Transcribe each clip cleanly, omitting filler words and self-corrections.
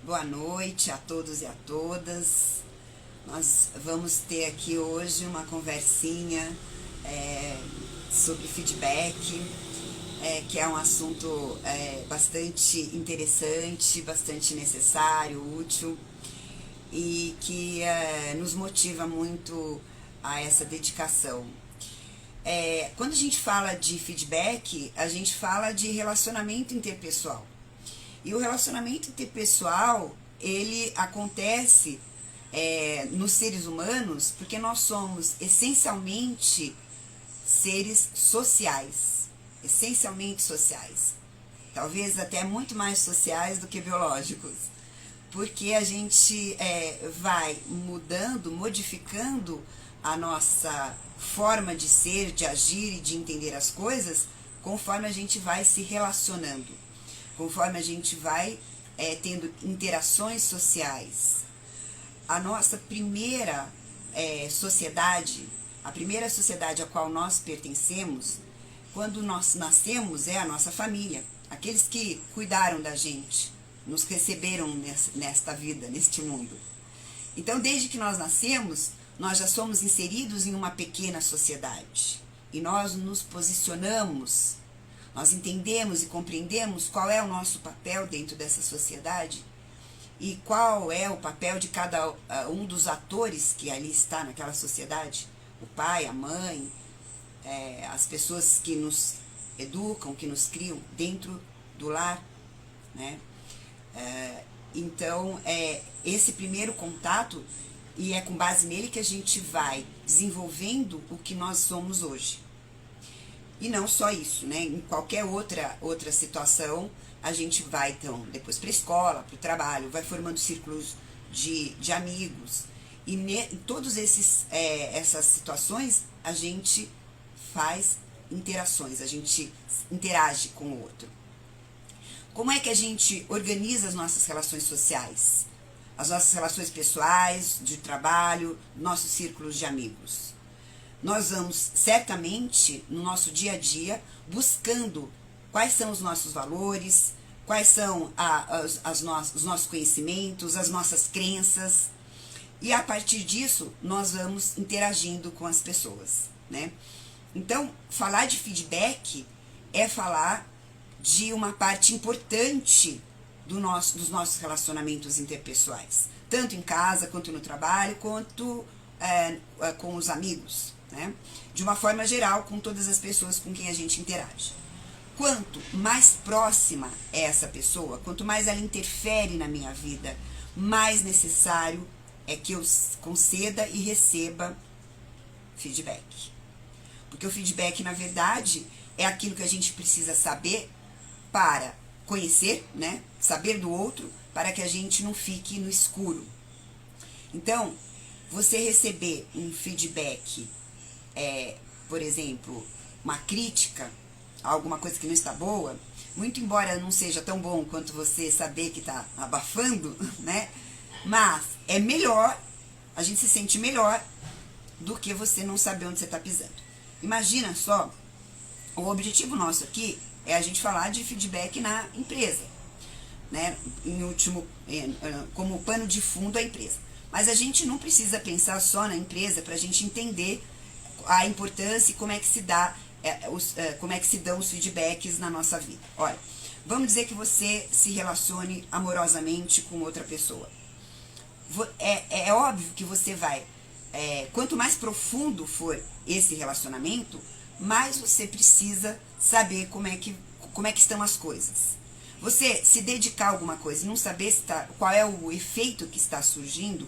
Boa noite a todos e a todas. Nós vamos ter aqui hoje uma conversinha sobre feedback, que é um assunto bastante interessante, bastante necessário, útil e que nos motiva muito a essa dedicação. Quando a gente fala de feedback, a gente fala de relacionamento interpessoal. E o relacionamento interpessoal, ele acontece nos seres humanos porque nós somos essencialmente seres sociais. Essencialmente sociais. Talvez até muito mais sociais do que biológicos. Porque a gente vai mudando, modificando a nossa forma de ser, de agir e de entender as coisas conforme a gente vai se relacionando, conforme a gente vai tendo interações sociais. A nossa primeira sociedade, a primeira sociedade a qual nós pertencemos, quando nós nascemos, é a nossa família, aqueles que cuidaram da gente, nos receberam nesta vida, neste mundo. Então, desde que nós nascemos, nós já somos inseridos em uma pequena sociedade. E nós nos posicionamos, nós entendemos e compreendemos qual é o nosso papel dentro dessa sociedade e qual é o papel de cada um dos atores que ali está naquela sociedade. O pai, a mãe, as pessoas que nos educam, que nos criam dentro do lar, né? Então, esse primeiro contato, e é com base nele que a gente vai desenvolvendo o que nós somos hoje. E não só isso, né? Em qualquer outra situação, a gente vai, então, depois para a escola, para o trabalho, vai formando círculos de amigos. E em todas essas situações, a gente faz interações, a gente interage com o outro. Como é que a gente organiza as nossas relações sociais? As nossas relações pessoais, de trabalho, nossos círculos de amigos. Nós vamos, certamente, no nosso dia a dia, buscando quais são os nossos valores, quais são os nossos conhecimentos, as nossas crenças. E a partir disso, nós vamos interagindo com as pessoas, né? Então, falar de feedback é falar de uma parte importante dos nossos relacionamentos interpessoais, tanto em casa, quanto no trabalho, quanto com os amigos, né? De uma forma geral, com todas as pessoas com quem a gente interage. Quanto mais próxima é essa pessoa, quanto mais ela interfere na minha vida, mais necessário é que eu conceda e receba feedback. Porque o feedback, na verdade, é aquilo que a gente precisa saber para conhecer, né? Saber do outro, para que a gente não fique no escuro. Então, você receber um feedback, por exemplo, uma crítica, alguma coisa que não está boa, muito embora não seja tão bom quanto você saber que está abafando, né? Mas é melhor, a gente se sente melhor do que você não saber onde você está pisando. Imagina só, o objetivo nosso aqui é a gente falar de feedback na empresa, né? Em último, como pano de fundo a empresa. Mas a gente não precisa pensar só na empresa para a gente entender a importância e como é que se dá, como é que se dão os feedbacks na nossa vida. Olha, vamos dizer que você se relacione amorosamente com outra pessoa. É óbvio que você vai, quanto mais profundo for esse relacionamento, mais você precisa saber como é que estão as coisas. Você se dedicar a alguma coisa e não saber qual é o efeito que está surtindo,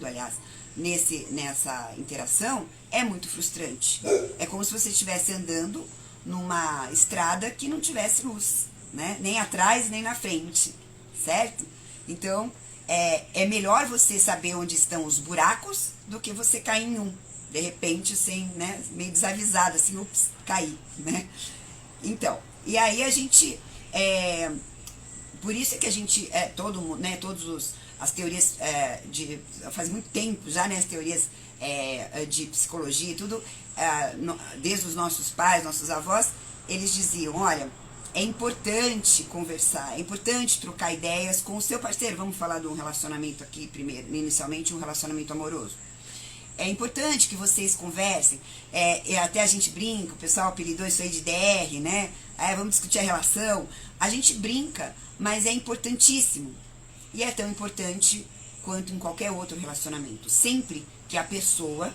aliás, nessa interação, é muito frustrante. É como se você estivesse andando numa estrada que não tivesse luz, né? Nem atrás, nem na frente, certo? Então, é melhor você saber onde estão os buracos do que você cair em um, de repente, sem, né, meio desavisado, assim, ups, caí, né? Então, e aí a gente, por isso é que a gente, as teorias faz muito tempo já, né, as teorias de psicologia e tudo, desde os nossos pais, nossos avós, eles diziam, olha, é importante conversar, é importante trocar ideias com o seu parceiro. Vamos falar de um relacionamento aqui primeiro, inicialmente um relacionamento amoroso. É importante que vocês conversem, até a gente brinca, o pessoal apelidou isso aí de DR, né? Vamos discutir a relação. A gente brinca, mas é importantíssimo. E é tão importante quanto em qualquer outro relacionamento. Sempre que a pessoa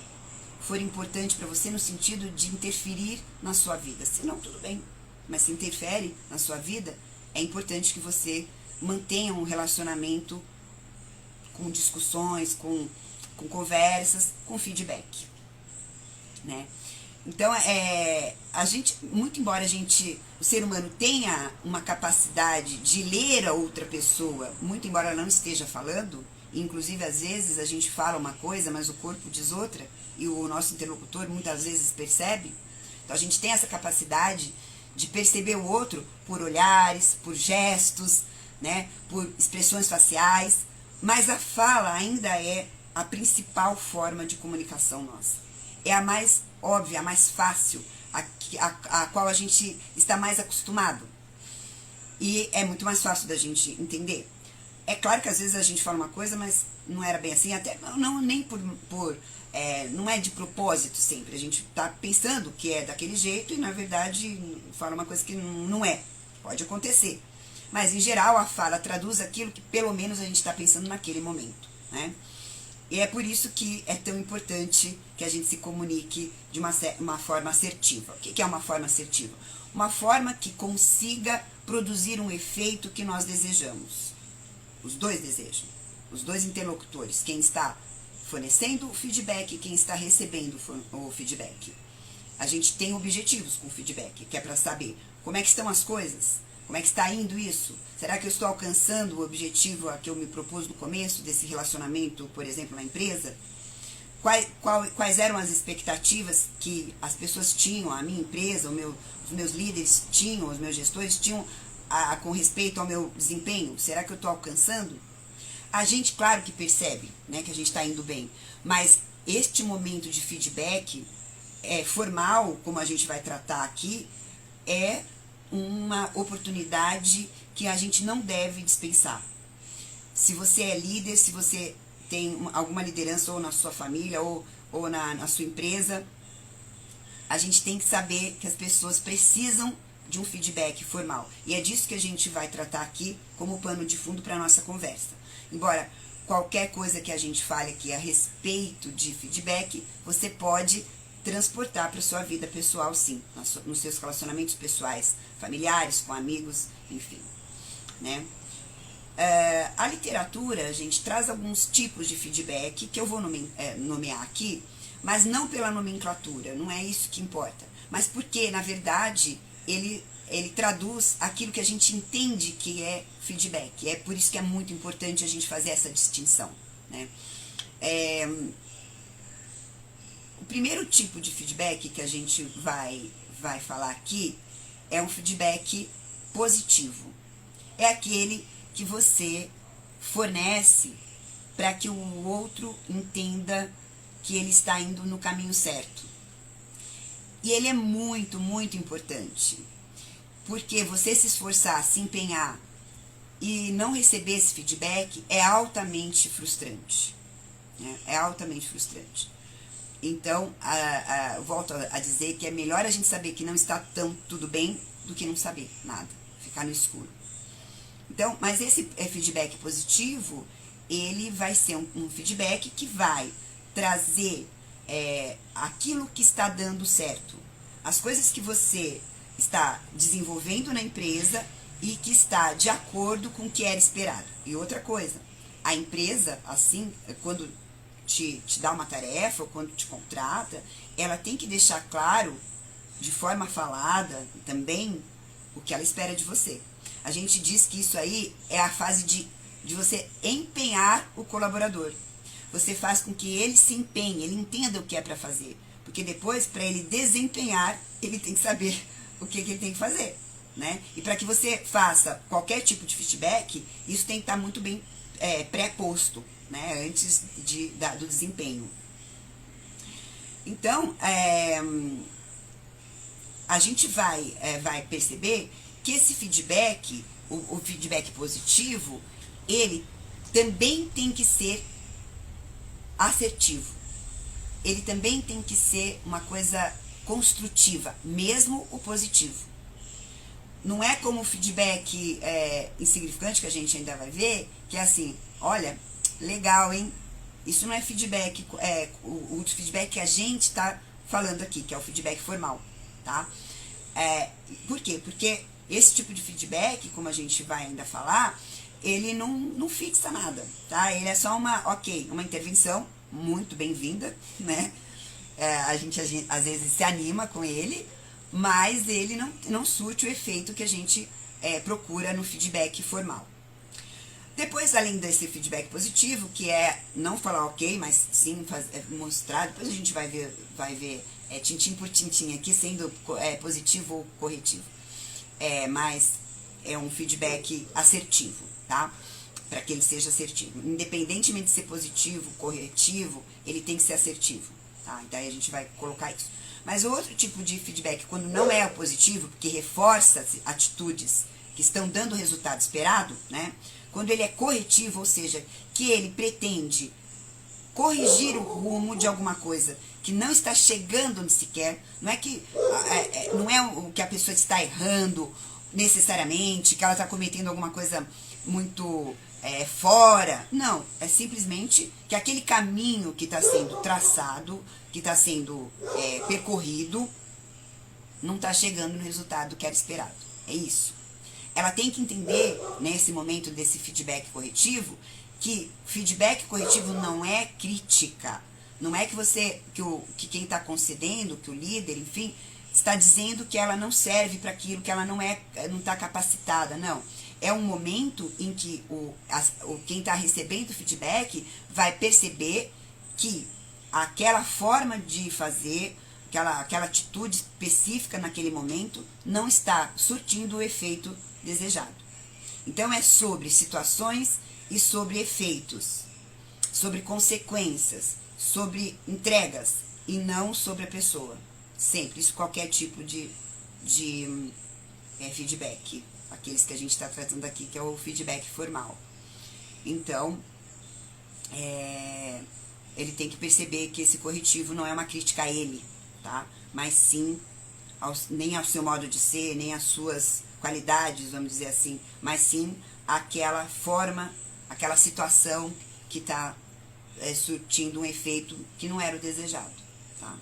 for importante para você no sentido de interferir na sua vida. Se não, tudo bem. Mas se interfere na sua vida, é importante que você mantenha um relacionamento com discussões, com conversas, com feedback, né? Então, a gente, muito embora o ser humano tenha uma capacidade de ler a outra pessoa, muito embora ela não esteja falando, inclusive às vezes a gente fala uma coisa, mas o corpo diz outra, e o nosso interlocutor muitas vezes percebe. Então a gente tem essa capacidade de perceber o outro por olhares, por gestos, né, por expressões faciais, mas a fala ainda é a principal forma de comunicação nossa. É a mais óbvia, a mais fácil, a qual a gente está mais acostumado. E é muito mais fácil da gente entender. É claro que às vezes a gente fala uma coisa, mas não era bem assim, até não nem não é de propósito sempre. A gente está pensando que é daquele jeito e na verdade fala uma coisa que não é. Pode acontecer. Mas em geral a fala traduz aquilo que pelo menos a gente está pensando naquele momento, né? E é por isso que é tão importante que a gente se comunique de uma forma assertiva. O que é uma forma assertiva? Uma forma que consiga produzir um efeito que nós desejamos. Os dois desejam. Os dois interlocutores. Quem está fornecendo o feedback e quem está recebendo o feedback. A gente tem objetivos com o feedback, que é para saber como é que estão as coisas. Como é que está indo isso? Será que eu estou alcançando o objetivo a que eu me propus no começo desse relacionamento, por exemplo, na empresa? Quais eram as expectativas que as pessoas tinham, a minha empresa, os meus líderes tinham, os meus gestores tinham com respeito ao meu desempenho? Será que eu estou alcançando? A gente, claro que percebe, né, que a gente está indo bem, mas este momento de feedback formal, como a gente vai tratar aqui, é uma oportunidade que a gente não deve dispensar. Se você é líder, se você tem alguma liderança ou na sua família ou na sua empresa, a gente tem que saber que as pessoas precisam de um feedback formal. E é disso que a gente vai tratar aqui como pano de fundo para a nossa conversa. Embora qualquer coisa que a gente fale aqui a respeito de feedback, você pode transportar para a sua vida pessoal, sim, nos seus relacionamentos pessoais, familiares, com amigos, enfim, né? A literatura, gente, traz alguns tipos de feedback que eu vou nomear aqui, mas não pela nomenclatura, não é isso que importa, mas porque, na verdade, ele traduz aquilo que a gente entende que é feedback. É por isso que é muito importante a gente fazer essa distinção, né? O primeiro tipo de feedback que a gente vai falar aqui é um feedback positivo. É aquele que você fornece para que o outro entenda que ele está indo no caminho certo. E ele é muito, muito importante. Porque você se esforçar, se empenhar e não receber esse feedback é altamente frustrante. Né? É altamente frustrante. Então, eu volto a dizer que é melhor a gente saber que não está tudo bem do que não saber nada, ficar no escuro. Então, mas esse feedback positivo, ele vai ser um feedback que vai trazer aquilo que está dando certo. As coisas que você está desenvolvendo na empresa e que está de acordo com o que era esperado. E outra coisa, a empresa, assim, quando te dá uma tarefa ou quando te contrata, ela tem que deixar claro, de forma falada também, o que ela espera de você. A gente diz que isso aí é a fase de você empenhar o colaborador. Você faz com que ele se empenhe, ele entenda o que é para fazer. Porque depois, para ele desempenhar, ele tem que saber o que ele tem que fazer, né? E para que você faça qualquer tipo de feedback, isso tem que estar muito bem pré-posto, né? Antes do desempenho. Então, a gente vai perceber que esse feedback, o feedback positivo, ele também tem que ser assertivo. Ele também tem que ser uma coisa construtiva, mesmo o positivo. Não é como o feedback insignificante, que a gente ainda vai ver, que é assim, olha, legal, hein? Isso não é feedback, o feedback que a gente está falando aqui, que é o feedback formal, tá? Por quê? Porque esse tipo de feedback, como a gente vai ainda falar, ele não fixa nada, tá? Ele é só uma intervenção muito bem-vinda, né? A gente às vezes se anima com ele, mas ele não surte o efeito que a gente procura no feedback formal. Depois, além desse feedback positivo, que é não falar ok, mas sim mostrar, depois a gente vai ver tintim por tintim aqui, sendo positivo ou corretivo. Mas é um feedback assertivo, tá? Para que ele seja assertivo. Independentemente de ser positivo, corretivo, ele tem que ser assertivo, tá? Então aí a gente vai colocar isso. Mas o outro tipo de feedback, quando não é o positivo, porque reforça atitudes que estão dando o resultado esperado, né? Quando ele é corretivo, ou seja, que ele pretende corrigir o rumo de alguma coisa que não está chegando onde se quer, não é o que a pessoa está errando necessariamente, que ela está cometendo alguma coisa muito fora. Não, é simplesmente que aquele caminho que está sendo traçado, que está sendo percorrido, não está chegando no resultado que era esperado. É isso. Ela tem que entender, nesse momento desse feedback corretivo, que feedback corretivo não é crítica. Não é que quem está concedendo, que o líder, enfim, está dizendo que ela não serve para aquilo, que ela não está capacitada. Não. É um momento em que quem está recebendo o feedback vai perceber que aquela forma de fazer, aquela atitude específica naquele momento, não está surtindo o efeito desejado. Então é sobre situações e sobre efeitos, sobre consequências, sobre entregas e não sobre a pessoa. Sempre, isso qualquer tipo de feedback, aqueles que a gente está tratando aqui, que é o feedback formal. Então, ele tem que perceber que esse corretivo não é uma crítica a ele, tá? Mas sim, nem ao seu modo de ser, nem às suas qualidades, vamos dizer assim, mas sim aquela forma, aquela situação que está surtindo um efeito que não era o desejado, tá?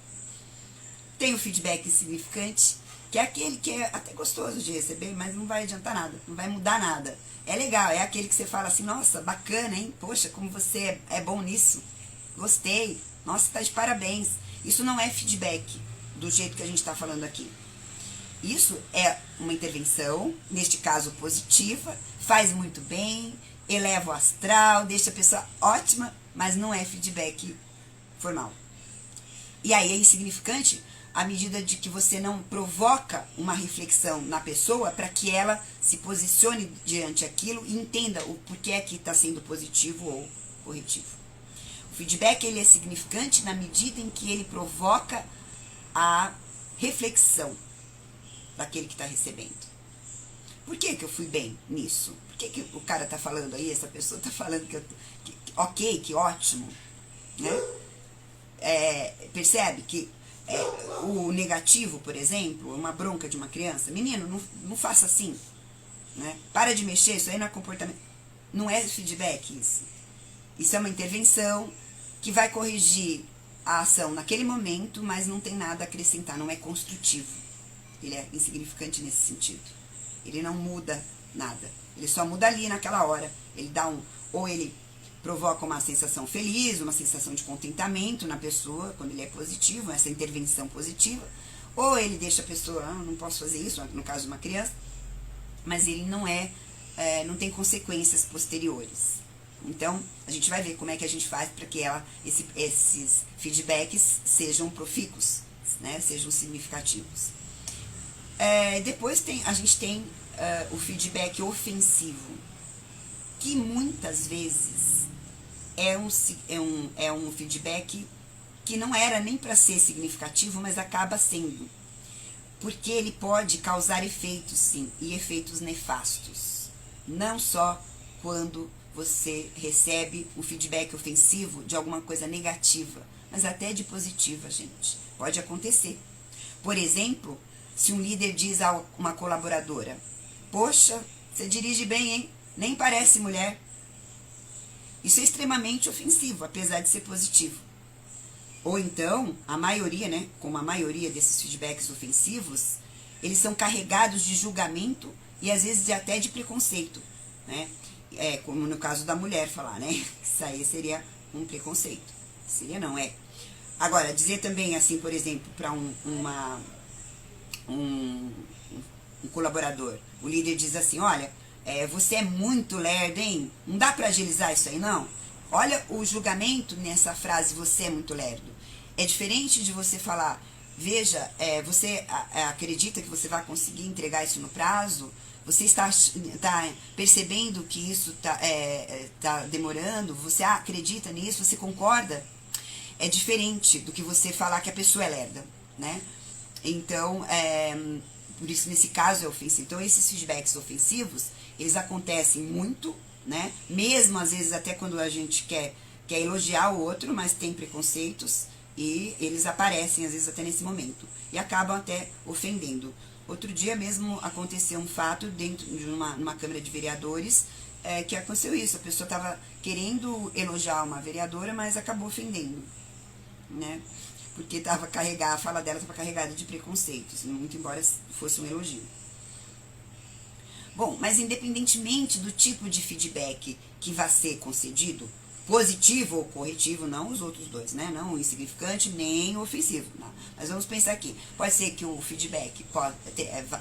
Tem o feedback insignificante, que é aquele que é até gostoso de receber, mas não vai adiantar nada, não vai mudar nada. É legal, é aquele que você fala assim, nossa, bacana, hein? Poxa, como você é bom nisso. Gostei. Nossa, tá de parabéns. Isso não é feedback do jeito que a gente está falando aqui. Isso é uma intervenção, neste caso positiva, faz muito bem, eleva o astral, deixa a pessoa ótima, mas não é feedback formal. E aí é insignificante à medida de que você não provoca uma reflexão na pessoa para que ela se posicione diante aquilo e entenda o porquê é que está sendo positivo ou corretivo. O feedback ele é significante na medida em que ele provoca a reflexão daquele que está recebendo. Por que eu fui bem nisso? Por que o cara está falando aí, essa pessoa está falando ok, que ótimo, né? Percebe que o negativo, por exemplo, uma bronca de uma criança, menino, não faça assim, né? Para de mexer, isso aí não é comportamento. Não é feedback isso. Isso é uma intervenção que vai corrigir a ação naquele momento, mas não tem nada a acrescentar, não é construtivo. Ele é insignificante nesse sentido. Ele não muda nada. Ele só muda ali naquela hora. Ele ou ele provoca uma sensação feliz, uma sensação de contentamento na pessoa, quando ele é positivo, essa intervenção positiva, ou ele deixa a pessoa, não posso fazer isso, no caso de uma criança, mas ele não tem consequências posteriores. Então, a gente vai ver como é que a gente faz para que esses feedbacks sejam profícuos, né, sejam significativos. Depois a gente tem o feedback ofensivo, que muitas vezes é um feedback que não era nem para ser significativo, mas acaba sendo. porque ele pode causar efeitos, sim, e efeitos nefastos. Não só quando você recebe um feedback ofensivo de alguma coisa negativa, mas até de positiva, gente. Pode acontecer. Por exemplo, se um líder diz a uma colaboradora: poxa, você dirige bem, hein? Nem parece mulher. Isso é extremamente ofensivo, apesar de ser positivo. Ou então, a maioria, né, como a maioria desses feedbacks ofensivos, eles são carregados de julgamento e às vezes até de preconceito, né? Como no caso da mulher falar, né? Isso aí seria um preconceito. Seria não, é. Agora, dizer também assim, por exemplo, para um colaborador, o líder diz assim: olha, você é muito lerdo, hein? Não dá para agilizar isso aí, não? Olha o julgamento nessa frase, você é muito lerdo. É diferente de você falar: veja, você acredita que você vai conseguir entregar isso no prazo? Você está percebendo que isso está demorando? Você acredita nisso? Você concorda? É diferente do que você falar que a pessoa é lerda, né? Então, por isso, nesse caso, é ofensivo. Então, esses feedbacks ofensivos, eles acontecem muito, né? Mesmo, às vezes, até quando a gente quer elogiar o outro, mas tem preconceitos, e eles aparecem, às vezes, até nesse momento. E acabam até ofendendo. Outro dia mesmo aconteceu um fato dentro de numa Câmara de Vereadores, que aconteceu isso. A pessoa estava querendo elogiar uma vereadora, mas acabou ofendendo, né? Porque a fala dela estava carregada de preconceitos, muito embora fosse um elogio. Bom, mas independentemente do tipo de feedback que vai ser concedido, positivo ou corretivo, não os outros dois, né? Não o insignificante nem o ofensivo. Não. Mas vamos pensar aqui. Pode ser que o feedback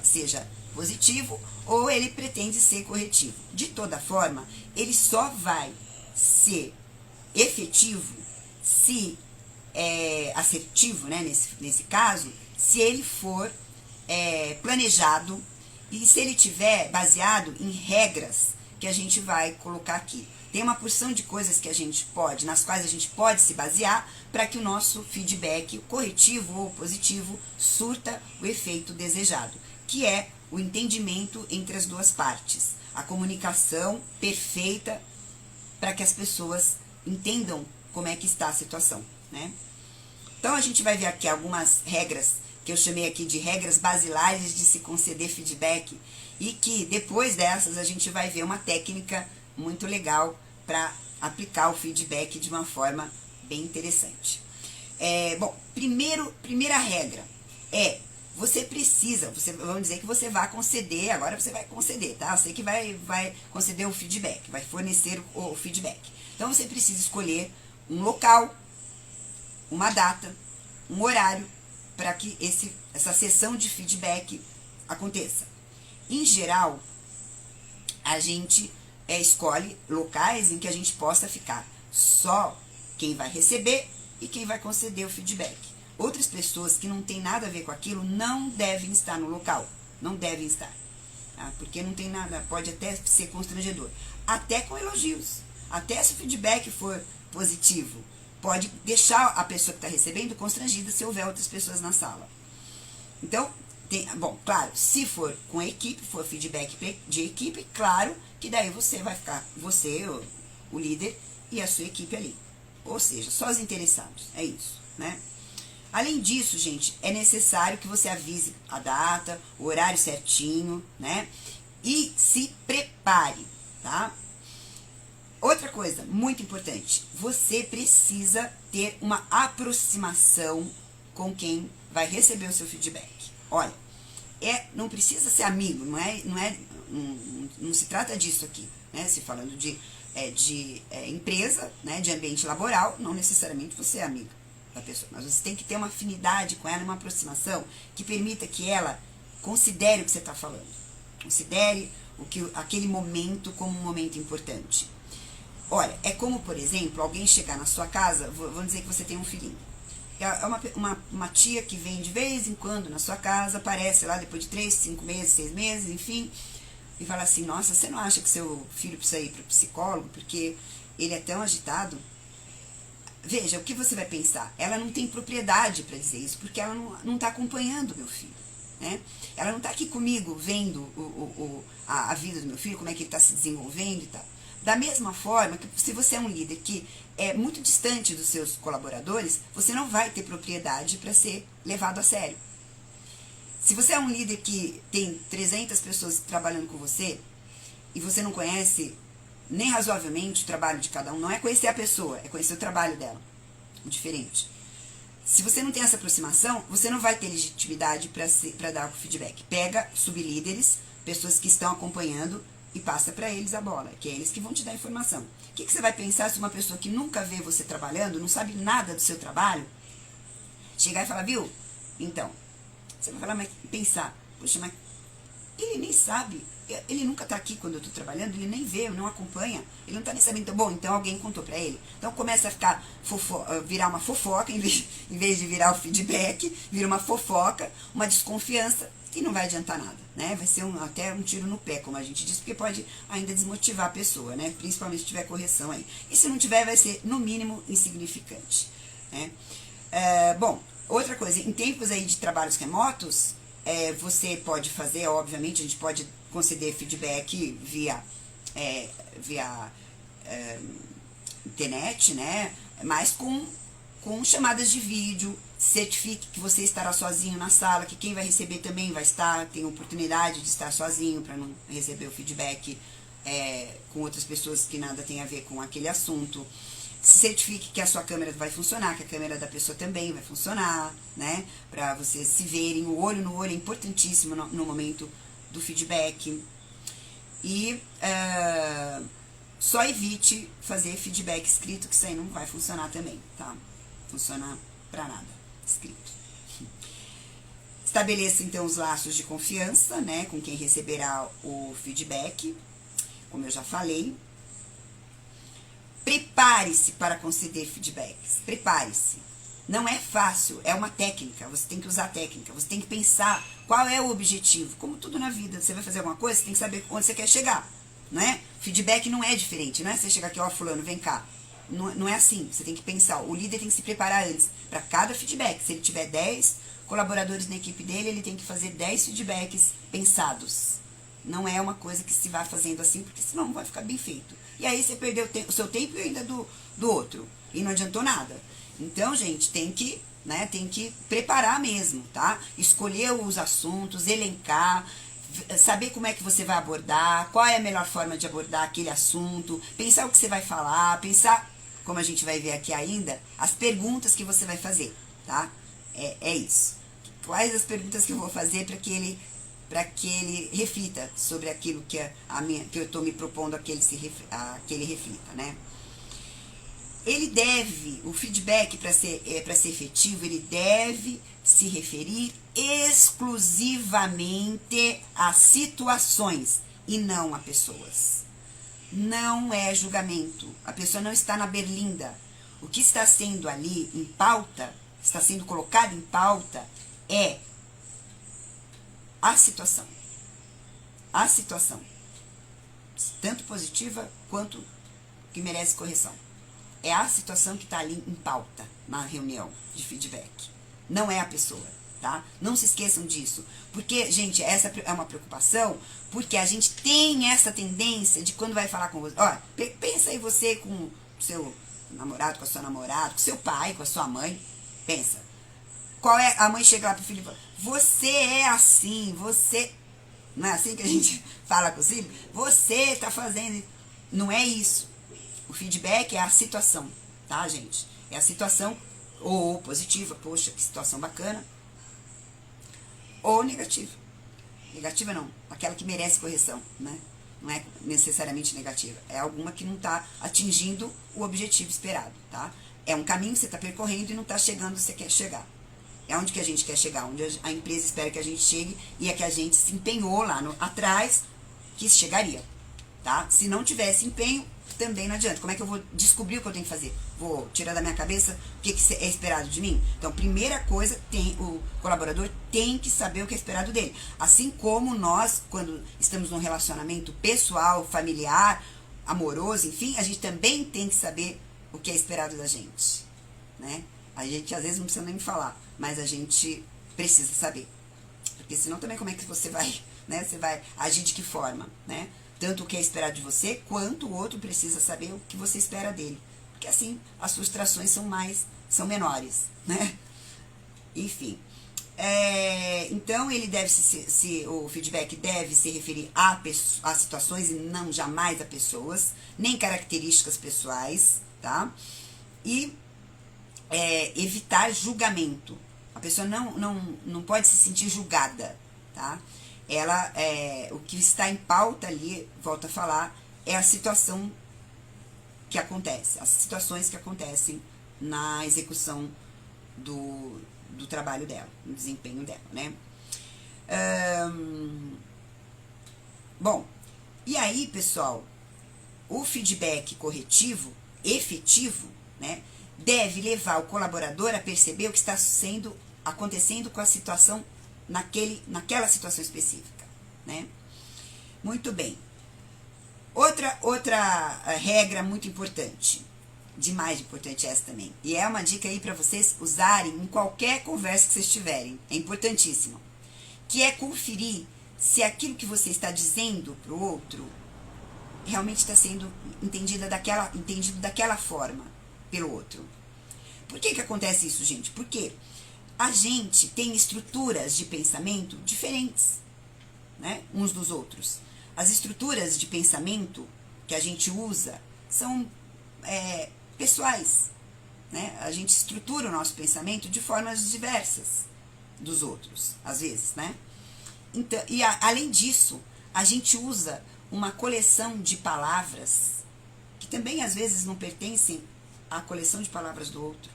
seja positivo ou ele pretende ser corretivo. De toda forma, ele só vai ser efetivo se assertivo, né? Nesse caso, se ele for planejado e se ele tiver baseado em regras que a gente vai colocar aqui. Tem uma porção de coisas que nas quais a gente pode se basear para que o nosso feedback corretivo ou positivo surta o efeito desejado, que é o entendimento entre as duas partes, a comunicação perfeita para que as pessoas entendam como é que está a situação, né? Então a gente vai ver aqui algumas regras que eu chamei aqui de regras basilares de se conceder feedback e que depois dessas a gente vai ver uma técnica muito legal para aplicar o feedback de uma forma bem interessante. Bom, primeira regra vamos dizer que você vai conceder, agora você vai conceder, tá? Você que vai conceder o feedback, vai fornecer o feedback. Então você precisa escolher um local, uma data, um horário para que essa sessão de feedback aconteça. Em geral, a gente escolhe locais em que a gente possa ficar só quem vai receber e quem vai conceder o feedback. Outras pessoas que não tem nada a ver com aquilo não devem estar no local, não devem estar, tá? Porque não tem nada, pode até ser constrangedor, até com elogios, até se o feedback for positivo, pode deixar a pessoa que está recebendo constrangida se houver outras pessoas na sala. Então, bom, claro, se for com a equipe, for feedback de equipe, claro que daí você vai ficar, o líder e a sua equipe ali. Ou seja, só os interessados, é isso, né? Além disso, gente, é necessário que você avise a data, o horário certinho, né? E se prepare, tá? Outra coisa muito importante, você precisa ter uma aproximação com quem vai receber o seu feedback. Olha, não precisa ser amigo, não se trata disso aqui, né? Se falando de empresa, né? De ambiente laboral, não necessariamente você é amigo da pessoa, mas você tem que ter uma afinidade com ela, uma aproximação que permita que ela considere o que você está falando, considere aquele momento como um momento importante. Olha, é como, por exemplo, alguém chegar na sua casa, vamos dizer que você tem um filhinho. É uma tia que vem de vez em quando na sua casa, aparece lá depois de 3, 5 meses, 6 meses, enfim, e fala assim: nossa, você não acha que seu filho precisa ir para o psicólogo porque ele é tão agitado? Veja, o que você vai pensar? Ela não tem propriedade para dizer isso, porque ela não está acompanhando meu filho, né? Ela não está aqui comigo vendo a vida do meu filho, como é que ele está se desenvolvendo e tal. Da mesma forma que se você é um líder que é muito distante dos seus colaboradores, você não vai ter propriedade para ser levado a sério. Se você é um líder que tem 300 pessoas trabalhando com você e você não conhece nem razoavelmente o trabalho de cada um, não é conhecer a pessoa, é conhecer o trabalho dela, o diferente. Se você não tem essa aproximação, você não vai ter legitimidade para dar o feedback. Pega sublíderes, pessoas que estão acompanhando e passa para eles a bola, que é eles que vão te dar informação. O que você vai pensar se uma pessoa que nunca vê você trabalhando, não sabe nada do seu trabalho, chegar e falar, viu? Então, você vai falar, mas pensar, poxa, mas ele nem sabe, ele nunca está aqui quando eu estou trabalhando, ele nem vê, não acompanha, ele não está nem sabendo. Então, bom, então alguém contou para ele. Então começa a ficar virar uma fofoca, em vez de virar o feedback, vira uma fofoca, uma desconfiança, que não vai adiantar nada, né? Vai ser até um tiro no pé, como a gente diz, porque pode ainda desmotivar a pessoa, né? Principalmente se tiver correção aí. E se não tiver, vai ser, no mínimo, insignificante, né? Bom, outra coisa, em tempos aí de trabalhos remotos, você pode fazer, obviamente, a gente pode conceder feedback via internet, né? Mas com chamadas de vídeo. Certifique que você estará sozinho na sala, que quem vai receber também vai estar, tem oportunidade de estar sozinho para não receber o feedback com outras pessoas que nada tem a ver com aquele assunto. Certifique que a sua câmera vai funcionar, que a câmera da pessoa também vai funcionar, né? Para vocês se verem, o olho no olho é importantíssimo no momento do feedback. E só evite fazer feedback escrito, que isso aí não vai funcionar também, tá? Funciona para nada escrito. Estabeleça então os laços de confiança, né, com quem receberá o feedback, como eu já falei. Prepare-se para conceder feedbacks. Prepare-se. Não é fácil, é uma técnica. Você tem que usar a técnica. Você tem que pensar qual é o objetivo. Como tudo na vida, você vai fazer alguma coisa, você tem que saber onde você quer chegar, né? Feedback não é diferente, não é você chegar aqui, ó, fulano, vem cá. Não é assim, você tem que pensar. O líder tem que se preparar antes para cada feedback. Se ele tiver 10 colaboradores na equipe dele, ele tem que fazer 10 feedbacks pensados. Não é uma coisa que se vai fazendo assim, porque senão não vai ficar bem feito. E aí você perdeu o seu tempo e ainda do outro. E não adiantou nada. Então, gente, tem que preparar mesmo, tá? Escolher os assuntos, elencar, saber como é que você vai abordar, qual é a melhor forma de abordar aquele assunto, pensar o que você vai falar, pensar, como a gente vai ver aqui ainda, as perguntas que você vai fazer, tá? É isso. Quais as perguntas que eu vou fazer para que ele reflita sobre aquilo que eu estou me propondo a que ele reflita, né? O feedback, para ser efetivo, ele deve se referir exclusivamente a situações e não a pessoas. Não é julgamento. A pessoa não está na berlinda. O que está sendo ali em pauta, está sendo colocado em pauta, é a situação. A situação. Tanto positiva quanto que merece correção. É a situação que está ali em pauta na reunião de feedback. Não é a pessoa, tá? Não se esqueçam disso. Porque, gente, essa é uma preocupação, porque a gente tem essa tendência de quando vai falar com você. Ó, pensa aí você com o seu namorado, com a sua namorada, com o seu pai, com a sua mãe. Pensa. A mãe chega lá pro filho e fala, você é assim, você... Não é assim que a gente fala com os filhos? Você tá fazendo... Não é isso. O feedback é a situação, tá, gente? É a situação ou positiva, poxa, que situação bacana, ou negativa. Negativa não, aquela que merece correção, né? Não é necessariamente negativa, é alguma que não está atingindo o objetivo esperado, tá? É um caminho que você está percorrendo e não está chegando onde você quer chegar. É onde que a gente quer chegar, onde a empresa espera que a gente chegue e é que a gente se empenhou lá atrás que chegaria, tá? Se não tivesse empenho, também não adianta. Como é que eu vou descobrir o que eu tenho que fazer? Vou tirar da minha cabeça o que é esperado de mim? Então, primeira coisa, o colaborador tem que saber o que é esperado dele. Assim como nós, quando estamos num relacionamento pessoal, familiar, amoroso, enfim, a gente também tem que saber o que é esperado da gente, né? A gente, às vezes, não precisa nem falar, mas a gente precisa saber porque senão também como é que você vai, né? Você vai agir de que forma, né? Tanto o que é esperado de você, quanto o outro precisa saber o que você espera dele. Porque assim, as frustrações são menores, né? Enfim. Então, ele deve o feedback deve se referir a situações e não jamais a pessoas, nem características pessoais, tá? E evitar julgamento. A pessoa não pode se sentir julgada, tá? O que está em pauta ali, volto a falar, é a situação que acontece, as situações que acontecem na execução do trabalho dela, no desempenho dela, né? Bom, e aí, pessoal, o feedback corretivo, efetivo, né, deve levar o colaborador a perceber o que está acontecendo com a situação naquela situação específica, né? Muito bem. Outra regra muito importante, demais importante essa também, e é uma dica aí para vocês usarem em qualquer conversa que vocês tiverem, é importantíssimo, que é conferir se aquilo que você está dizendo para o outro realmente está sendo entendido daquela forma pelo outro. Por que acontece isso, gente? Porque a gente tem estruturas de pensamento diferentes, né, uns dos outros. As estruturas de pensamento que a gente usa são pessoais, né? A gente estrutura o nosso pensamento de formas diversas dos outros, às vezes, né? Então, além disso, a gente usa uma coleção de palavras que também às vezes não pertencem à coleção de palavras do outro.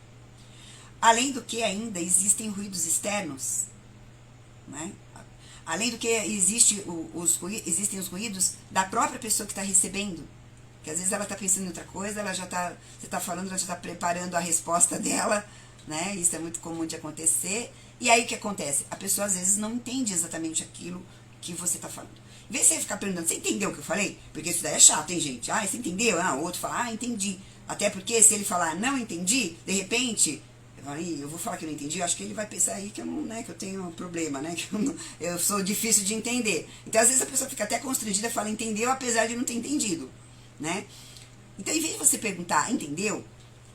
Além do que ainda existem ruídos externos, né? Além do que existem os ruídos da própria pessoa que está recebendo. Que às vezes ela está pensando em outra coisa, você está falando, ela já está preparando a resposta dela, né? Isso é muito comum de acontecer. E aí o que acontece? A pessoa às vezes não entende exatamente aquilo que você está falando. Em vez de você ficar perguntando, você entendeu o que eu falei? Porque isso daí é chato, hein, gente? Ah, você entendeu? O outro fala, entendi. Até porque se ele falar, não entendi, de repente, eu vou falar que eu não entendi, eu acho que ele vai pensar aí que eu não, né, que eu tenho um problema, né? Que eu sou difícil de entender. Então, às vezes, a pessoa fica até constrangida e fala, entendeu, apesar de não ter entendido, né? Então, em vez de você perguntar, entendeu?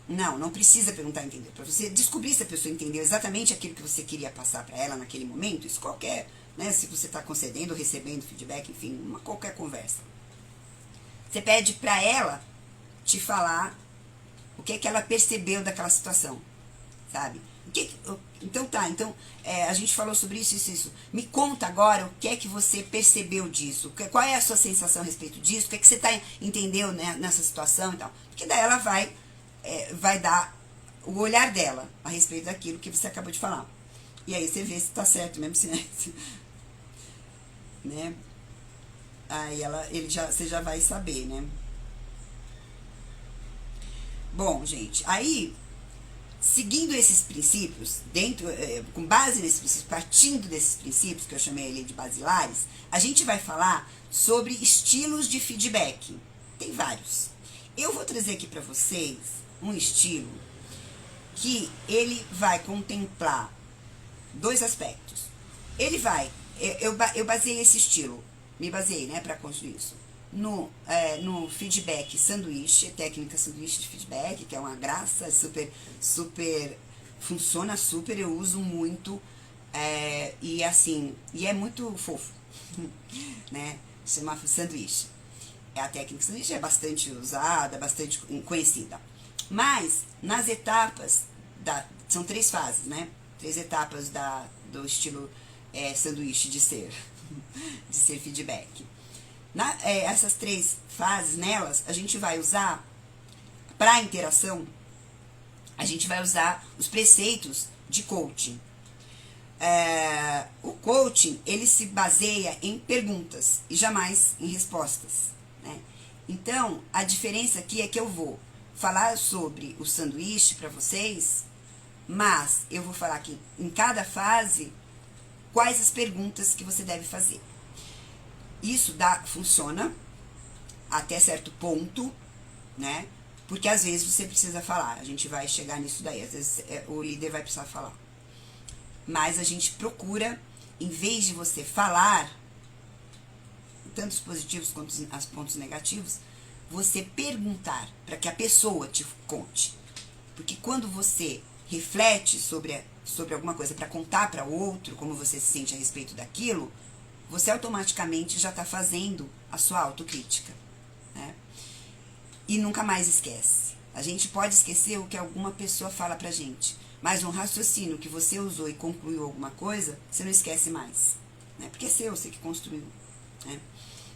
Não precisa perguntar, entendeu? Para você descobrir se a pessoa entendeu exatamente aquilo que você queria passar para ela naquele momento, isso qualquer, né? Se você está concedendo ou recebendo feedback, enfim, qualquer conversa. Você pede para ela te falar o que ela percebeu daquela situação, sabe? Então a gente falou sobre isso. Me conta agora o que é que você percebeu disso, qual é a sua sensação a respeito disso, o que é que você entendeu, né, nessa situação e tal. Porque daí ela vai dar o olhar dela a respeito daquilo que você acabou de falar. E aí você vê se tá certo mesmo, se né? Aí você já vai saber, né? Bom, gente, aí seguindo esses princípios, com base nesses princípios, partindo desses princípios que eu chamei ali de basilares, a gente vai falar sobre estilos de feedback. Tem vários. Eu vou trazer aqui para vocês um estilo que ele vai contemplar dois aspectos. Eu baseei esse estilo, né, para construir isso, no feedback sanduíche, técnica sanduíche de feedback, que é uma graça, funciona super, eu uso muito, e é muito fofo, né, chama sanduíche. A técnica sanduíche é bastante usada, bastante conhecida. Mas, nas etapas, são 3 fases, né, 3 etapas do estilo sanduíche de ser feedback. Essas 3 fases, nelas, a gente vai usar, para a interação, a gente vai usar os preceitos de coaching. O coaching, ele se baseia em perguntas e jamais em respostas, né? Então, a diferença aqui é que eu vou falar sobre o sanduíche para vocês, mas eu vou falar aqui, em cada fase, quais as perguntas que você deve fazer. Isso funciona até certo ponto, né? Porque às vezes você precisa falar, a gente vai chegar nisso daí, às vezes o líder vai precisar falar. Mas a gente procura em vez de você falar, tanto os positivos quanto os pontos negativos, você perguntar para que a pessoa te conte. Porque quando você reflete sobre alguma coisa para contar para o outro como você se sente a respeito daquilo, você automaticamente já está fazendo a sua autocrítica, né? E nunca mais esquece. A gente pode esquecer o que alguma pessoa fala pra gente, mas um raciocínio que você usou e concluiu alguma coisa, você não esquece mais, né? Porque é seu, você que construiu, né?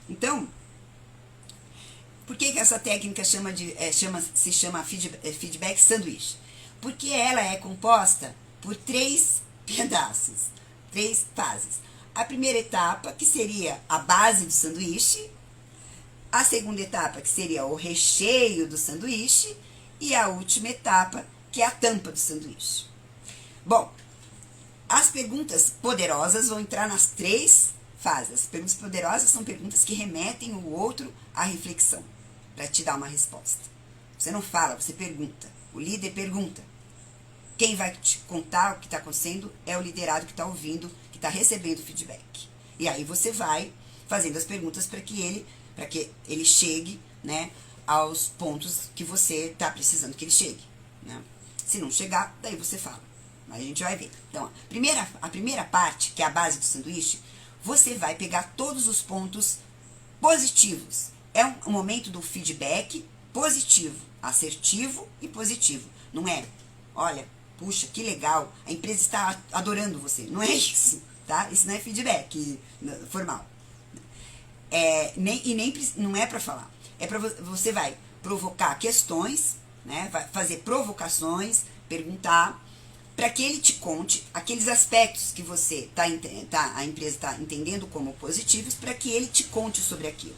Então, por que essa técnica se chama feedback sanduíche? Porque ela é composta por 3 pedaços, 3 fases. A primeira etapa, que seria a base do sanduíche, a segunda etapa, que seria o recheio do sanduíche, e a última etapa, que é a tampa do sanduíche. Bom, as perguntas poderosas vão entrar nas 3 fases. As perguntas poderosas são perguntas que remetem o outro à reflexão, para te dar uma resposta. Você não fala, você pergunta. O líder pergunta. Quem vai te contar o que está acontecendo é o liderado que está ouvindo, que está recebendo feedback. E aí você vai fazendo as perguntas para que ele chegue, né, aos pontos que você está precisando que ele chegue, né? Se não chegar, daí você fala. Mas a gente vai ver. Então, a primeira parte, que é a base do sanduíche, você vai pegar todos os pontos positivos. É um momento do feedback positivo, assertivo e positivo. Não é, olha, puxa, que legal, a empresa está adorando você. Não é isso, tá? Isso não é feedback formal. Não é para falar. É para você vai provocar questões, né? Vai fazer provocações, perguntar, para que ele te conte aqueles aspectos que você a empresa está entendendo como positivos, para que ele te conte sobre aquilo.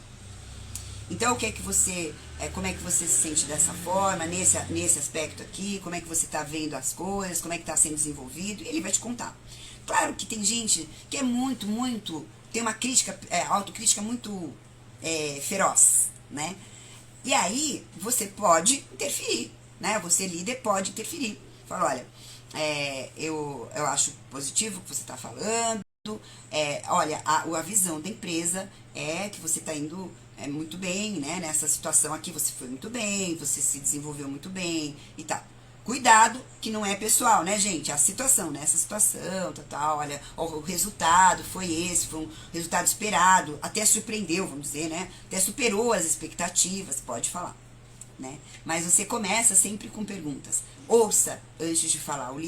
Então, como é que você se sente dessa forma, nesse aspecto aqui, como é que você está vendo as coisas, como é que está sendo desenvolvido, e ele vai te contar. Claro que tem gente que é tem uma autocrítica muito feroz, né? E aí, você pode interferir, né? Você, líder, pode interferir. Fala, olha, eu acho positivo o que você está falando, olha, a visão da empresa é que você está indo muito bem, né? Nessa situação aqui você foi muito bem, você se desenvolveu muito bem e tal. Cuidado, que não é pessoal, né, gente? A situação, né? Essa situação, tal, olha, o resultado foi esse, foi um resultado esperado, até surpreendeu, vamos dizer, né? Até superou as expectativas, pode falar, né? Mas você começa sempre com perguntas. Ouça antes de falar. O bom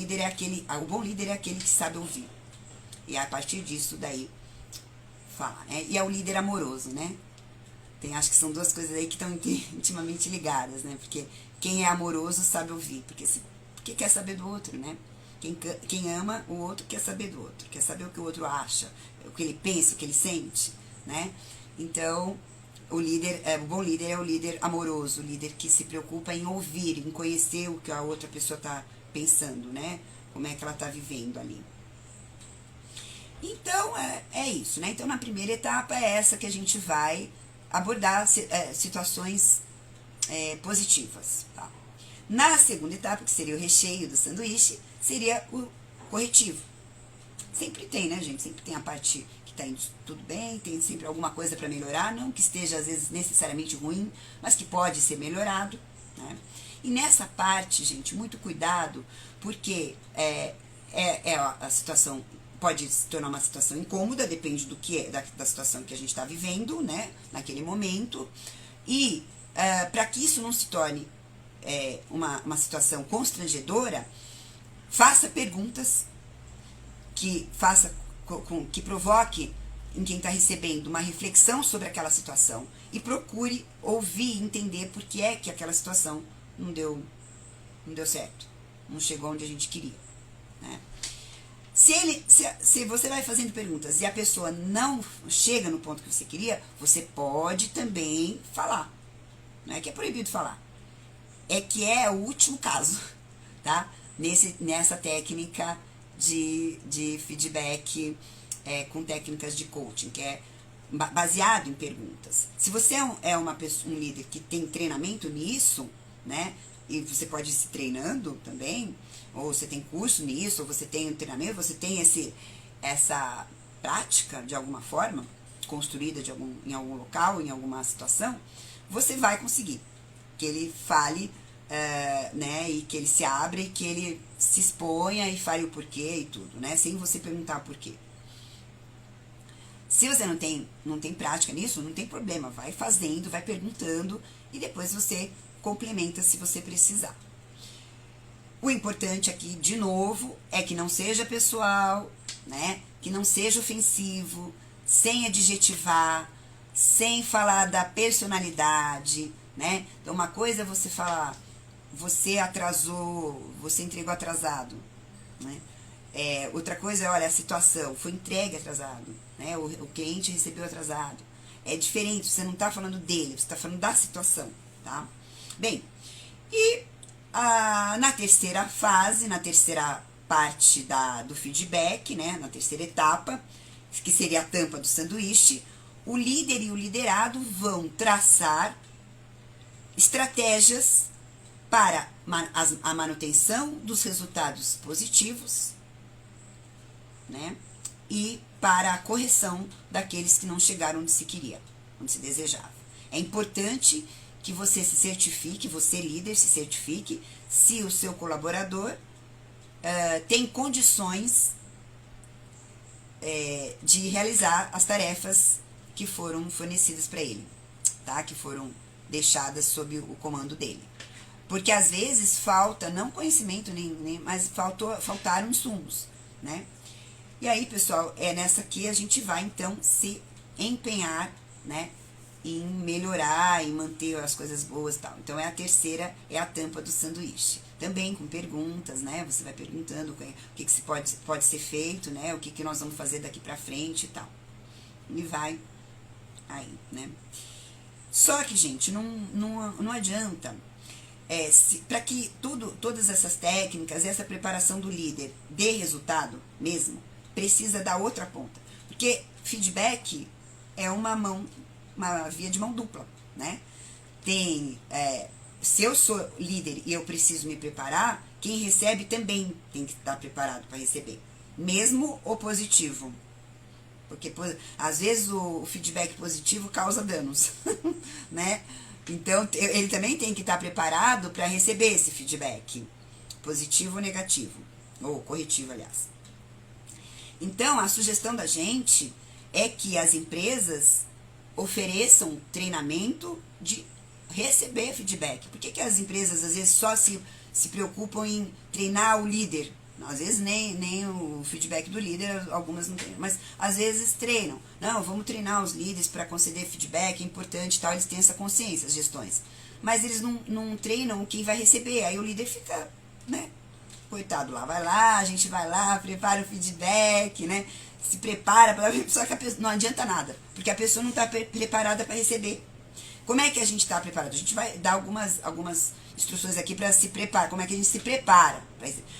líder é aquele que sabe ouvir. E a partir disso, daí, falar, né? E é o líder amoroso, né? Acho que são 2 coisas aí que estão intimamente ligadas, né? Porque quem é amoroso sabe ouvir, porque quer saber do outro, né? Quem ama o outro quer saber do outro, quer saber o que o outro acha, o que ele pensa, o que ele sente, né? Então, o bom líder é o líder amoroso, o líder que se preocupa em ouvir, em conhecer o que a outra pessoa está pensando, né? Como é que ela está vivendo ali. Então, é isso, né? Então, na primeira etapa é essa que a gente vai abordar situações positivas, tá? Na segunda etapa, que seria o recheio do sanduíche, seria o corretivo. Sempre tem, né, gente? Sempre tem a parte que tá indo tudo bem, tem sempre alguma coisa para melhorar, não que esteja, às vezes, necessariamente ruim, mas que pode ser melhorado, né? E nessa parte, gente, muito cuidado, porque a situação pode se tornar uma situação incômoda, depende do que da situação que a gente está vivendo, né, naquele momento. E para que isso não se torne uma situação constrangedora, faça perguntas que provoque em quem está recebendo uma reflexão sobre aquela situação e procure ouvir e entender por que é que aquela situação não deu certo, não chegou onde a gente queria, né? Se você vai fazendo perguntas e a pessoa não chega no ponto que você queria, você pode também falar. Não é que é proibido falar. É que é o último caso, tá? Nessa técnica de feedback com técnicas de coaching, que é baseado em perguntas. Se você é um líder que tem treinamento nisso, né? E você pode ir se treinando também, ou você tem curso nisso, ou você tem um treinamento, você tem prática, de alguma forma, construída em algum local, em alguma situação, você vai conseguir que ele fale, né, e que ele se abra e que ele se exponha e fale o porquê e tudo, né, sem você perguntar o porquê. Se você não tem prática nisso, não tem problema, vai fazendo, vai perguntando e depois você complementa se você precisar. O importante aqui, de novo, é que não seja pessoal, né, que não seja ofensivo, sem adjetivar, sem falar da personalidade, né? Então, uma coisa é você falar, você atrasou, você entregou atrasado, né? Outra coisa é, olha, a situação, foi entregue atrasado, né? O cliente recebeu atrasado. É diferente, você não está falando dele, você está falando da situação, tá? Bem, e na terceira fase, na terceira parte do feedback, né? Na terceira etapa, que seria a tampa do sanduíche, o líder e o liderado vão traçar estratégias para a manutenção dos resultados positivos, né? E para a correção daqueles que não chegaram onde se queria, onde se desejava. É importante que você se certifique, você líder se certifique, se o seu colaborador tem condições de realizar as tarefas que foram fornecidas para ele, tá? Que foram deixadas sob o comando dele. Porque às vezes falta, não conhecimento, mas faltaram insumos, né? E aí, pessoal, é nessa que a gente vai, então, se empenhar, né? Em melhorar, em manter as coisas boas e tal. Então, a terceira é a tampa do sanduíche. Também com perguntas, né? Você vai perguntando o que se pode ser feito, né? O que nós vamos fazer daqui pra frente e tal. E vai aí, né? Só que, gente, não adianta. Para que todas essas técnicas, essa preparação do líder dê resultado mesmo, precisa da outra ponta. Porque feedback é uma via de mão dupla, né? Se eu sou líder e eu preciso me preparar, quem recebe também tem que estar preparado para receber, mesmo o positivo. Porque às vezes o feedback positivo causa danos, né? Então, ele também tem que estar preparado para receber esse feedback, positivo ou negativo, ou corretivo, aliás. Então, a sugestão da gente é que as empresas ofereçam treinamento de receber feedback. Por que as empresas, às vezes, só se preocupam em treinar o líder? Às vezes nem o feedback do líder, algumas não treinam, mas às vezes treinam. Não, vamos treinar os líderes para conceder feedback, é importante e tal, eles têm essa consciência, as gestões. Mas eles não treinam quem vai receber, aí o líder fica, né? Coitado lá, vai lá, a gente vai lá, prepara o feedback, né? Se prepara, só que não adianta nada, porque a pessoa não está preparada para receber. Como é que a gente está preparado? A gente vai dar algumas instruções aqui para se preparar, como é que a gente se prepara.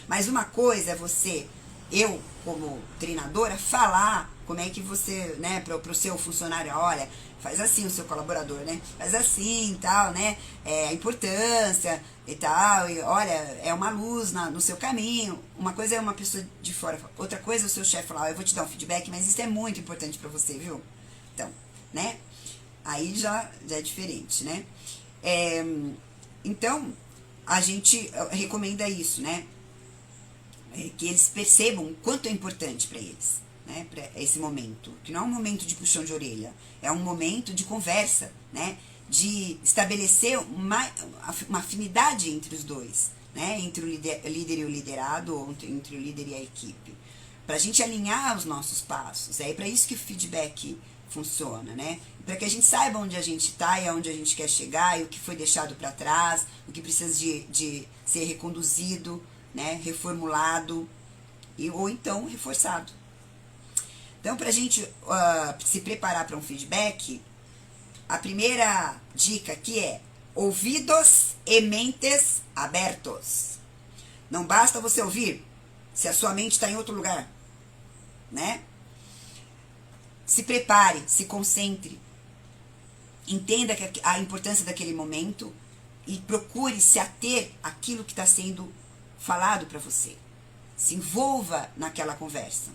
Mas uma coisa é eu como treinadora, falar como é que você, né, para o seu funcionário, olha, faz assim o seu colaborador, né, faz assim e tal, né, a importância e tal, e olha, é uma luz no seu caminho. Uma coisa é uma pessoa de fora, outra coisa é o seu chefe falar, eu vou te dar um feedback, mas isso é muito importante para você, viu? Então, né, aí já é diferente, né. Então, a gente recomenda isso, né? Que eles percebam o quanto é importante para eles, né? Para esse momento. Que não é um momento de puxão de orelha, é um momento de conversa, né? De estabelecer uma afinidade entre os dois, né? Entre o líder e o liderado, ou entre o líder e a equipe. Para a gente alinhar os nossos passos. É para isso que o feedback funciona, né? Para que a gente saiba onde a gente está e aonde a gente quer chegar e o que foi deixado para trás, o que precisa de ser reconduzido, né? Reformulado ou então reforçado. Então, para a gente se preparar para um feedback, a primeira dica aqui é ouvidos e mentes abertos. Não basta você ouvir se a sua mente está em outro lugar, né? Se prepare, se concentre, entenda a importância daquele momento e procure se ater àquilo que está sendo falado para você. Se envolva naquela conversa,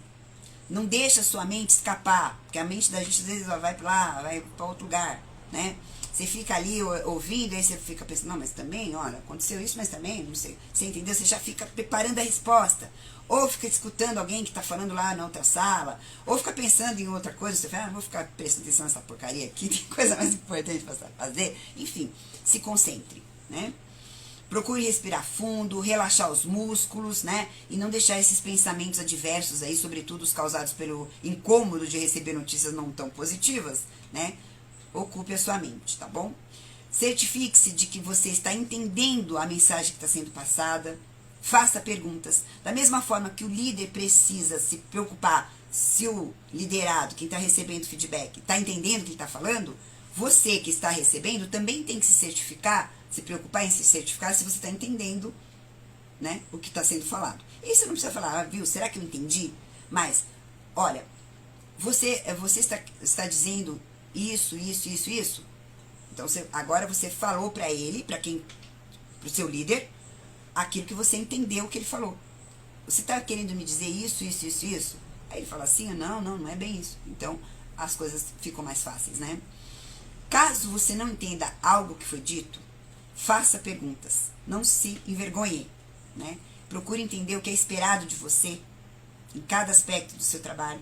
Não deixa a sua mente escapar, porque a mente da gente às vezes ela vai para lá, vai para outro lugar, né? Você fica ali ouvindo, aí você fica pensando, não, mas também, olha, aconteceu isso, mas também, não sei. Você entendeu? Você já fica preparando a resposta. Ou fica escutando alguém que está falando lá na outra sala, ou fica pensando em outra coisa, você fala, vou ficar prestando atenção nessa porcaria aqui, tem coisa mais importante para fazer. Enfim, se concentre, né? Procure respirar fundo, relaxar os músculos, né? E não deixar esses pensamentos adversos aí, sobretudo os causados pelo incômodo de receber notícias não tão positivas, né? Ocupe a sua mente, tá bom? Certifique-se de que você está entendendo a mensagem que está sendo passada. Faça perguntas. Da mesma forma que o líder precisa se preocupar se o liderado, quem está recebendo feedback, está entendendo o que ele está falando, você que está recebendo também tem que se certificar, se preocupar em se certificar se você está entendendo, né, o que está sendo falado. E você não precisa falar, viu, será que eu entendi? Mas, olha, você está dizendo isso. Então, agora você falou para ele, para o seu líder, aquilo que você entendeu que ele falou. Você está querendo me dizer isso? Aí ele fala assim, não é bem isso. Então, as coisas ficam mais fáceis, né? Caso você não entenda algo que foi dito, faça perguntas. Não se envergonhe, né? Procure entender o que é esperado de você em cada aspecto do seu trabalho.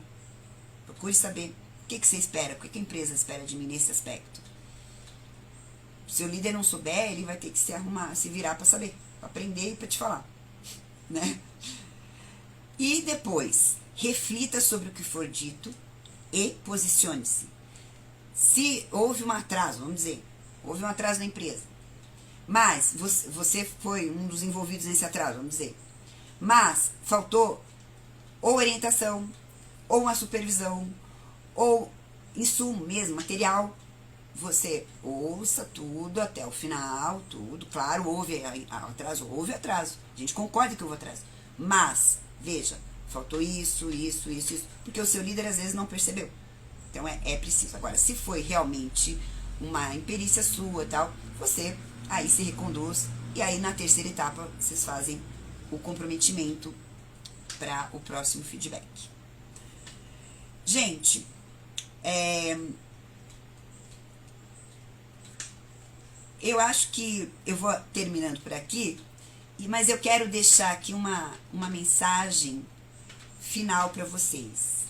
Procure saber o que você espera, o que a empresa espera de mim nesse aspecto. Se o líder não souber, ele vai ter que se virar para saber, para aprender e para te falar, né? E depois, reflita sobre o que for dito e posicione-se. Se houve um atraso, vamos dizer, houve um atraso na empresa, mas você foi um dos envolvidos nesse atraso, vamos dizer, mas faltou ou orientação, ou uma supervisão, ou insumo mesmo, material, você ouça tudo até o final, tudo, claro, houve atraso, a gente concorda que houve atraso, mas, veja, faltou isso, porque o seu líder às vezes não percebeu. Então é preciso. Agora, se foi realmente uma imperícia sua tal, você aí se reconduz e aí na terceira etapa vocês fazem o comprometimento para o próximo feedback. Gente, eu acho que eu vou terminando por aqui, mas eu quero deixar aqui uma mensagem final para vocês.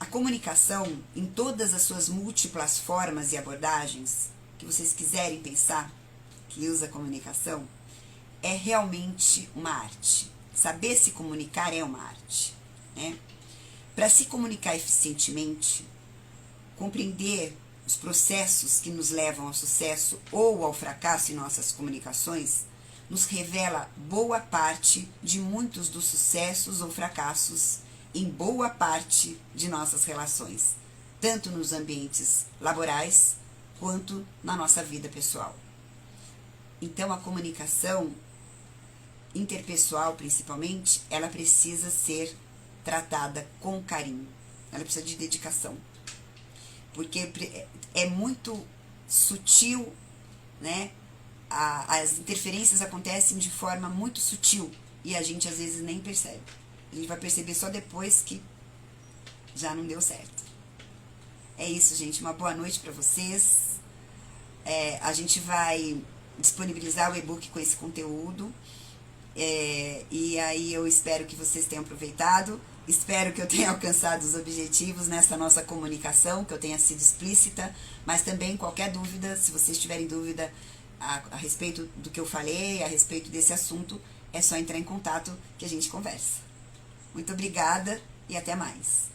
A comunicação, em todas as suas múltiplas formas e abordagens que vocês quiserem pensar, que usa a comunicação, é realmente uma arte. Saber se comunicar é uma arte, né? Para se comunicar eficientemente, compreender os processos que nos levam ao sucesso ou ao fracasso em nossas comunicações, nos revela boa parte de muitos dos sucessos ou fracassos em boa parte de nossas relações, tanto nos ambientes laborais quanto na nossa vida pessoal. Então, a comunicação interpessoal, principalmente, ela precisa ser tratada com carinho, ela precisa de dedicação, porque é muito sutil, né? As interferências acontecem de forma muito sutil e a gente às vezes nem percebe. A gente vai perceber só depois que já não deu certo. É isso, gente. Uma boa noite para vocês. A gente vai disponibilizar o e-book com esse conteúdo. E aí eu espero que vocês tenham aproveitado. Espero que eu tenha alcançado os objetivos nessa nossa comunicação, que eu tenha sido explícita. Mas também qualquer dúvida, se vocês tiverem dúvida a respeito do que eu falei, a respeito desse assunto, é só entrar em contato que a gente conversa. Muito obrigada e até mais.